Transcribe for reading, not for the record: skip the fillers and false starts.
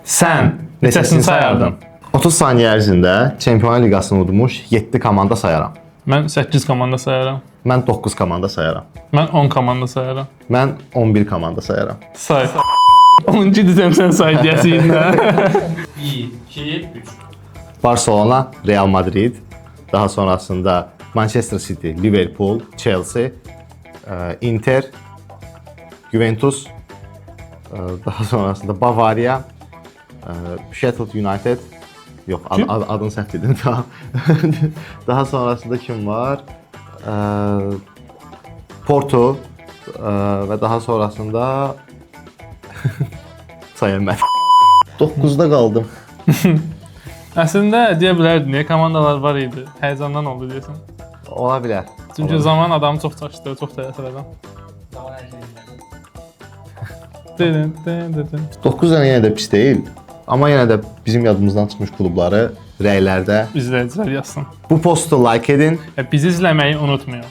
Sən neçəsini sayardın? 30 saniyə ərzində Çempionlar Liqasını udmuş 7 komanda sayaram. Mən 8 komanda sayaram. Mən 9 komanda sayaram. Mən 10 komanda sayaram. Mən 11 komanda sayaram. Say. 10-cu desəm sən say deyəsin. 1, 2, 3. Barcelona, Real Madrid, daha sonrasında Manchester City, Liverpool, Chelsea, Inter, Juventus, daha sonrasında Bavaria, Sheffield United, yox adını səhv dedim. Daha sonrasında kim var? Porto və daha sonrasında sayılmaz. 9-da qaldım. Əslində deyə bilərdin, niyə komandalar var idi? Həyəcandan oldu deyəsən. Ola bilər. Çünki zaman adamı çox çaşdırır, çox təsir edən. Zaman hər şey Dedin. 9 dənə yenə də pis deyil. Amma yenə də bizim yadımızdan çıxmış klubları rəylərdə İzləyicilər yazsın. bu postu like edin. Bizi izləməyi unutmayın.